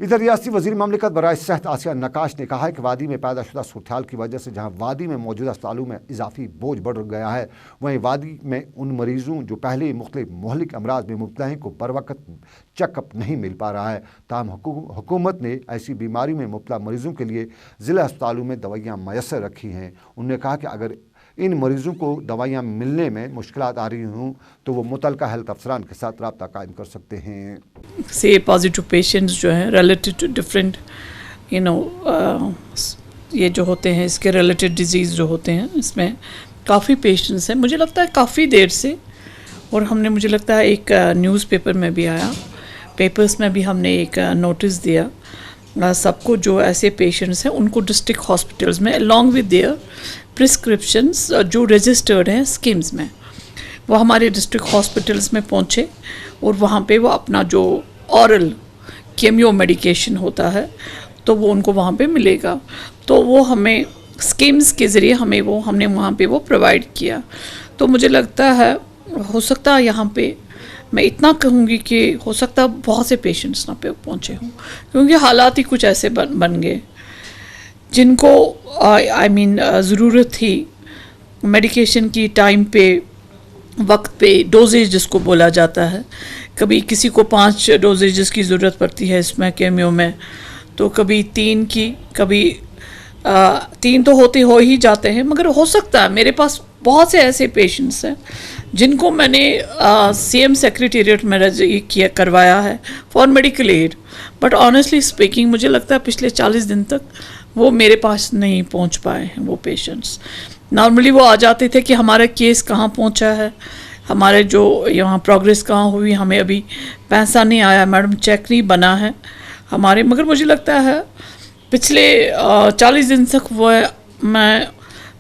इधर रियासती वज़ीर ममलिकत बराए सेहत आसिया नकाश ने कहा है कि वादी में पैदाशुदा सूरत की वजह से जहाँ वादी में मौजूदा अस्पतालों में इजाफी बोझ बढ़ गया है, वहीं वादी में उन मरीजों जो पहले ही मुख्तलिफ मोहलिक अमराज में मुब्तला हैं को बर वक्त चेकअप नहीं मिल पा रहा है। ताहम हुकूमत ने ऐसी बीमारी में मुब्तला मरीजों के लिए ज़िला अस्पतालों में दवाइयाँ मैसर रखी हैं। उन्होंने कहा कि अगर इन मरीजों को दवाइयाँ मिलने में मुश्किलात आ रही हों तो वो मुतलका हेल्थ अफसरान के साथ रब्ता कायम कर सकते हैं। से पॉजिटिव पेशेंट्स जो हैं रिलेटेड टू डिफरेंट ये जो होते हैं इसके रिलेटेड डिजीज़ जो होते हैं, इसमें काफ़ी पेशेंट्स हैं। मुझे लगता है काफ़ी देर से, और हमने मुझे लगता है एक न्यूज़पेपर में भी आया, पेपर्स में भी हमने एक नोटिस दिया सबको जो ऐसे पेशेंट्स हैं उनको डिस्ट्रिक्ट हॉस्पिटल्स में अलॉन्ग विद देयर प्रिस्क्रिप्शंस जो रजिस्टर्ड हैं स्कीम्स में, वो हमारे डिस्ट्रिक्ट हॉस्पिटल्स में पहुँचे और वहाँ पे वो अपना जो ऑरल केमियो मेडिकेशन होता है तो वो उनको वहाँ पे मिलेगा। तो वो हमें स्कीम्स के ज़रिए हमने वहाँ पे वो प्रोवाइड किया। तो मुझे लगता है हो सकता है यहाँ पे मैं इतना कहूँगी कि हो सकता है बहुत से पेशेंट्स ना पे पहुँचे हों, क्योंकि हालात ही कुछ ऐसे बन गए जिनको ज़रूरत थी मेडिकेशन की टाइम पे वक्त पे डोजेज जिसको बोला जाता है। कभी किसी को 5 डोजेज की ज़रूरत पड़ती है इसमें केमियो में, तो कभी 3 की, कभी 3 तो होते हो ही जाते हैं। मगर हो सकता है मेरे पास बहुत से ऐसे पेशेंट्स हैं जिनको मैंने CM सेक्रेटेरिएट में किया करवाया है for medical aid, but honestly speaking मुझे लगता है पिछले 40 दिन तक वो मेरे पास नहीं पहुंच पाए हैं वो पेशेंट्स। नॉर्मली वो आ जाते थे कि हमारा केस कहाँ पहुंचा है, हमारे जो यहाँ प्रोग्रेस कहाँ हुई, हमें अभी पैसा नहीं आया मैडम, चेक नहीं बना है हमारे। मगर मुझे लगता है पिछले 40 दिन तक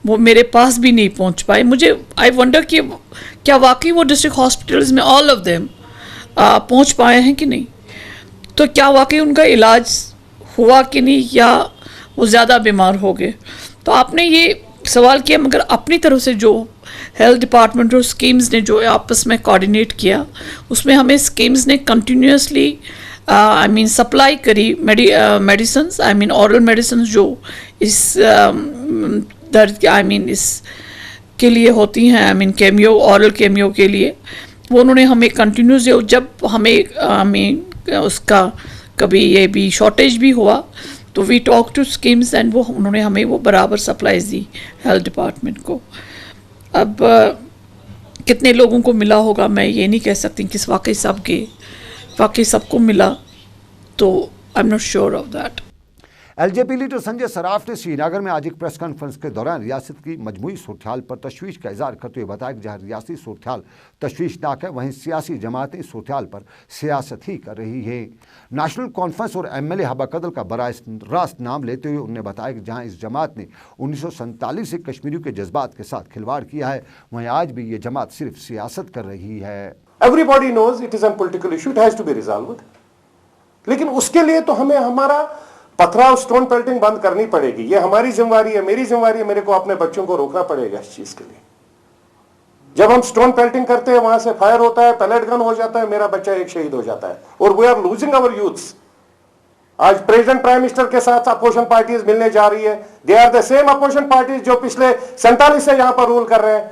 वो मेरे पास भी नहीं पहुंच पाए। मुझे आई वंडर कि क्या वाकई वो डिस्ट्रिक्ट हॉस्पिटल्स में ऑल ऑफ देम पहुंच पाए हैं कि नहीं, तो क्या वाकई उनका इलाज हुआ कि नहीं, या वो ज़्यादा बीमार हो गए। तो आपने ये सवाल किया, मगर अपनी तरफ से जो हेल्थ डिपार्टमेंट और स्कीम्स ने जो आपस में कोऑर्डिनेट किया, उसमें हमें स्कीम्स ने कंटिन्यूसली सप्लाई करी मेडिसिन ऑरल मेडिसिन जो इस दर्द इस के लिए होती हैं, केमियो ऑरल केमियो के लिए, वो उन्होंने हमें कंटिन्यूस, जब हमें उसका कभी ये भी शॉर्टेज भी हुआ तो we talk to schemes and वो उन्होंने हमें वो बराबर सप्लाईज दी हेल्थ डिपार्टमेंट को। अब कितने लोगों को मिला होगा मैं ये नहीं कह सकती कि वाकई सबको मिला, तो I am not sure of that. LJP leader Sanjay Saraf ने श्रीनगर में आज एक प्रेस कॉन्फ्रेंस के दौरान रियासत की मजमूई सूरत-ए-हाल पर तशवीश का इजहार करते हुए बताया कि जहाँ रियासती सूरत-ए-हाल तशवीशनाक है, वहीं सियासी जमातें सूरत-ए-हाल पर सियासत ही कर रही है। नेशनल कॉन्फ्रेंस और MLA हबा कदल का बराए रास्त नाम लेते हुए उन्होंने बताया कि जहाँ इस जमात ने 1947 से कश्मीरियों के जज्बात के साथ खिलवाड़ किया है, वहीं आज भी ये जमात सिर्फ सियासत कर रही है। Everybody knows it is a political issue, it has to be resolved. लेकिन उसके लिए तो हमें हमारा पथराव स्टोन पेल्टिंग बंद करनी पड़ेगी। ये हमारी जिम्मेवारी है, मेरी जिम्मेवारी है, मेरे को अपने बच्चों को रोकना पड़ेगा इस चीज के लिए। जब हम स्टोन पेल्टिंग करते हैं, वहां से फायर होता है, पैलेट गन हो जाता है, मेरा बच्चा एक शहीद हो जाता है, और we are losing our youths. आज प्रेसिडेंट प्राइम मिनिस्टर के साथ अपोजिशन पार्टीज मिलने जा रही है। They are the same opposition parties जो पिछले 47 से यहां पर रूल कर रहे हैं।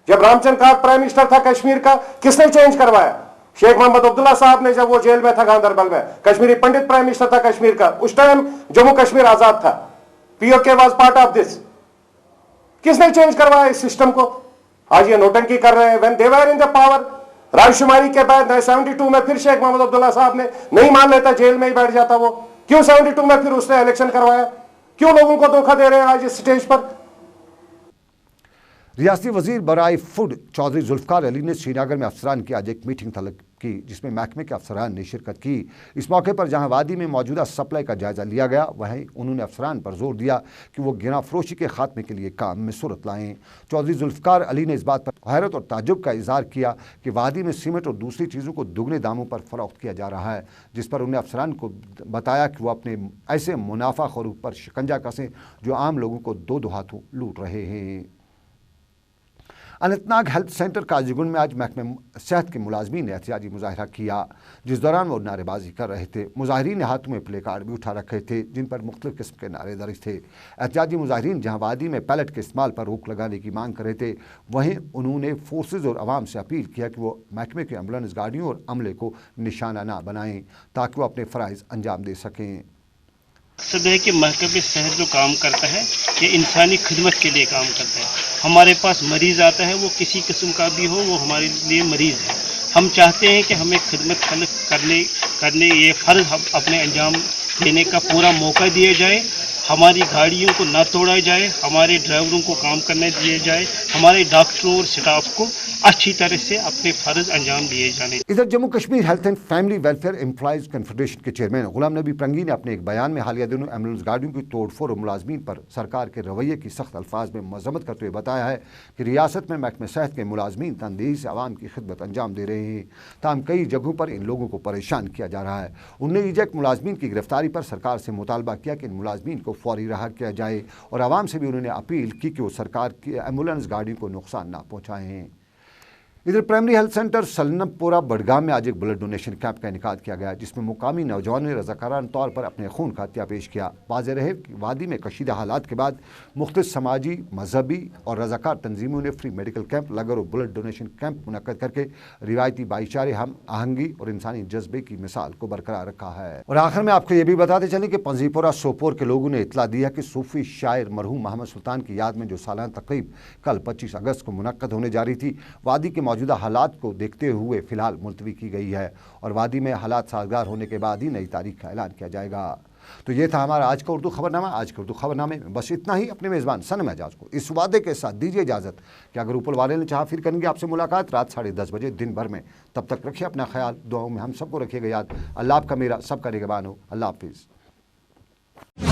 जब रामचंद्र काग प्राइम मिनिस्टर था कश्मीर का, किसने चेंज करवाया? शेख मोहम्मद अब्दुल्ला साहब ने, जब वो जेल में था गांधरबल में, कश्मीरी पंडित प्राइम मिनिस्टर था कश्मीर का, उस टाइम जम्मू कश्मीर आजाद था, POK was part of this. किसने चेंज करवाया इस सिस्टम को? आज ये नोटंकी कर रहे हैं। When they were in the power, रायशुमारी के बाद 72 में फिर शेख मोहम्मद अब्दुल्ला साहब ने नहीं मान लेता, जेल में ही बैठ जाता वो। क्यों 72 में फिर उसने इलेक्शन करवाया? क्यों लोगों को धोखा दे रहे हैं आज इस स्टेज पर? रियासती वजीर बराए फूड चौधरी जुल्फकार अली ने श्रीनगर में अफसरान की आज एक मीटिंग तलब की, जिसमें महकमे के अफसरान ने शिरकत की। इस मौके पर जहां वादी में मौजूदा सप्लाई का जायजा लिया गया, वहीं उन्होंने अफसरान पर जोर दिया कि वो गिरा फरोशी के खात्मे के लिए काम में सूरत लाएं। चौधरी जुल्फकार अली ने इस बात पर हैरत और ताज्जुब का इजहार किया कि वादी में सीमेंट और दूसरी चीज़ों को दुगने दामों पर फरोख्त किया जा रहा है, जिस पर उन्होंने अफसरान को बताया कि वो अपने ऐसे मुनाफाखोरों पर शिकंजा कसें जो आम लोगों को दो हाथों लूट रहे हैं। अनंतनाग हेल्थ सेंटर काजीगुंड में आज महकमे सेहत के मुलाजमीन ने एहतजाजी मुजाहरा किया, जिस दौरान वो नारेबाजी कर रहे थे। मुजाहरीन ने हाथों में प्ले कार्ड भी उठा रखे थे जिन पर मुख्तलिफ किस्म के नारे दर्ज थे। एहतजाजी मुजाहरीन जहां वादी में पैलेट के इस्तेमाल पर रोक लगाने की मांग कर रहे थे, वहीं उन्होंने फोर्सेज और आवाम से अपील किया कि वो महकमे की एम्बुलेंस गाड़ियों और अमले को निशाना ना बनाएं ताकि वो अपने फ़राइज़ अंजाम दे सकें। मकसद है कि महकमे सेहत जो काम करता है ये इंसानी खिदमत के लिए काम करता है। हमारे पास मरीज़ आता है, वो किसी किस्म का भी हो, वो हमारे लिए मरीज़ है। हम चाहते हैं कि हमें खिदमत करने ये फ़र्ज़ हम अपने अंजाम देने का पूरा मौका दिया जाए। हमारी गाड़ियों को ना तोड़ा जाए, हमारे ड्राइवरों को काम करने दिए जाए, हमारे डॉक्टरों और स्टाफ को अच्छी तरह से अपने फ़र्ज अंजाम दिए जाने। इधर Jammu Kashmir health and family welfare employees confederation के चेयरमैन गुलाम नबी परंगी ने अपने एक बयान में हालिया दिनों एम्बुलेंस गाड़ियों की तोड़फोड़ और मुलाजमीन पर सरकार के रवैये की सख्त अल्फाज में मजम्मत करते हुए बताया है कि रियासत में महकमे सेहत के मुलाजमीन तनदेही से आवाम की खिदमत अंजाम दे रहे हैं, ताहम कई जगहों पर इन लोगों को परेशान किया जा रहा है। उन्होंने रिजेक्ट मुलाजमीन की गिरफ्तारी पर सरकार से मुतालबा किया कि इन मुलाजमीन को फौरी रहा किया जाए और आवाम से भी उन्होंने अपील की कि वो सरकार की एम्बुलेंस गाड़ियों को नुकसान ना पहुँचाएँ। इधर प्राइमरी हेल्थ सेंटर सलनमपुरा बडगाम में आज एक ब्लड डोनेशन कैंप का इनेकाद किया गया, जिसमें मुकामी नौजवानों ने रज़ाकाराना तौर पर अपने खून का त्याग पेश किया। वाज़ेह रहे कि वादी में कशीदा हालात के बाद मुख्तलिफ समाजी, मजहबी और रज़ाकार तंजीमों ने फ्री मेडिकल कैंप, लंगर और ब्लड डोनेशन कैंप मुनक्कद करके रिवायती भाईचारे, हम आहंगी और इंसानी जज्बे की मिसाल को बरकरार रखा है। और आखिर में आपको ये भी बताते चलें कि पंजीपोरा सोपोर के लोगों ने इतला दिया कि सूफी शायर मरहूम मोहम्मद सुल्तान की याद में जो सालाना तकरीब कल 25 अगस्त को मुनक्कद होने जा रही थी, वादी के मौजूदा हालात को देखते हुए फिलहाल मुलतवी की गई है और वादी में हालात साजगार होने के बाद ही नई तारीख का ऐलान किया जाएगा। तो ये था हमारा आज का उर्दू खबरनामा। आज के उर्दू खबरनामे में बस इतना ही। अपने मेज़बान सनम एजाज को इस वादे के साथ दीजिए इजाज़त कि अगर ऊपर वाले ने चाहा फिर करेंगे आपसे मुलाकात रात 10:30 बजे दिन भर में। तब तक रखिए अपना ख्याल, दुआओं में हम सबको रखिएगा याद। अल्लाह आपका मेरा सबका निगहबान हो। अल्लाह हाफिज़।